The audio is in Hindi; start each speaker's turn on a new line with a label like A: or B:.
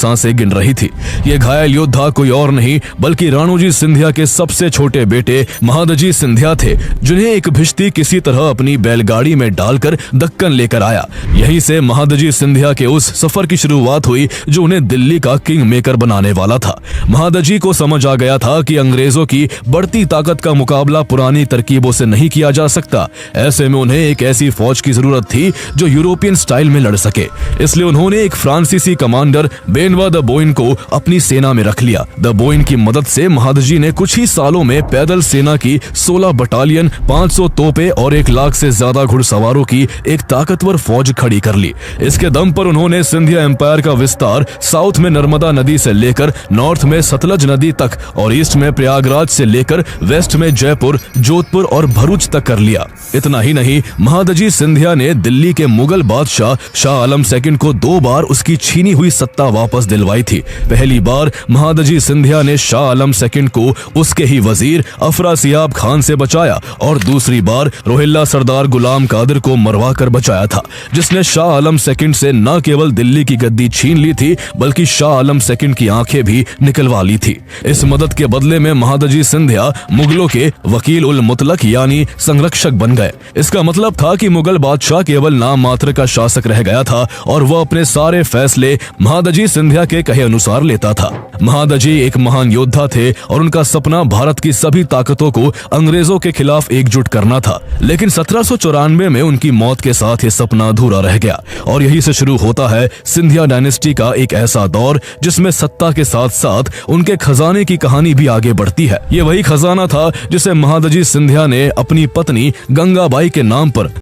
A: सांसें गिन रही थी। ये घायल योद्धा कोई और नहीं बल्कि राणोजी सिंधिया के सबसे छोटे बेटे महादजी सिंधिया थे, जिन्हें एक भिश्ती किसी तरह अपनी बैलगाड़ी में डालकर दक्कन लेकर आया। यहीं से महादजी सिंधिया के उस सफर की शुरुआत हुई जो उन्हें दिल्ली का किंग मेकर बनाने वाला था। महादजी को समझ आ गया था कि अंग्रेजों की बढ़ती ताकत का मुकाबला पुरानी तरकीबों से नहीं किया जा सकता। ऐसे में उन्हें एक ऐसी फौज की जरूरत थी जो यूरोपियन स्टाइल में लड़ सके। इसलिए उन्होंने एक फ्रांसीसी कमांडर बेनवा द बोइन को अपनी सेना में रख लिया। द बोइन की मदद से महादजी ने कुछ ही सालों में पैदल सेना की 16 बटालियन, 500 तोपें और 1 लाख से ज्यादा घुड़सवारों की एक ताकतवर फौज खड़ी कर ली। इसके दम पर उन्होंने सिंधिया एम्पायर का विस्तार साउथ में नर्मदा नदी से लेकर नॉर्थ में सतलज नदी तक और ईस्ट में प्रयागराज से लेकर वेस्ट में जयपुर, जोधपुर और भरूच तक कर लिया। इतना ही नहीं, महादजी सिंधिया ने दिल्ली के मुगल बादशाह शाह आलम सेकंड को 2 बार उसकी छीनी हुई सत्ता वापस दिलवाई थी। पहली बार महादजी सिंधिया ने शाह आलम सेकंड को उसके ही वजीर अफरासियाब खान से बचाया और दूसरी बार रोहिल्ला सरदार गुलाम कादिर को मरवा कर बचाया था, जिसने शाह आलम सेकंड से न केवल दिल्ली की गद्दी छीन ली थी बल्कि शाह आलम सेकंड की आंखें भी निकलवा ली थी। इस मदद के बदले में महादजी सिंधिया मुगलों के वकील उल मुतलक यानी संरक्षक बन गए। इसका मतलब था कि मुगल बादशाह केवल नाम मात्र का शासक रह गया था और वह अपने सारे फैसले महादजी सिंधिया के कहे अनुसार लेता था। महादजी एक महान योद्धा थे और उनका सपना भारत की सभी ताकतों को अंग्रेजों के खिलाफ एकजुट करना था। लेकिन 1794 में उनकी मौत के साथ ये सपना अधूरा रह गया और यही से शुरू होता है सिंधिया डायनेस्टी का एक ऐसा दौर जिसमें सत्ता के साथ साथ उनके खजाने की कहानी भी आगे बढ़ती है। ये वही खजाना था जिसे महादजी सिंधिया ने अपनी पत्नी गंगाबाई के नाम पर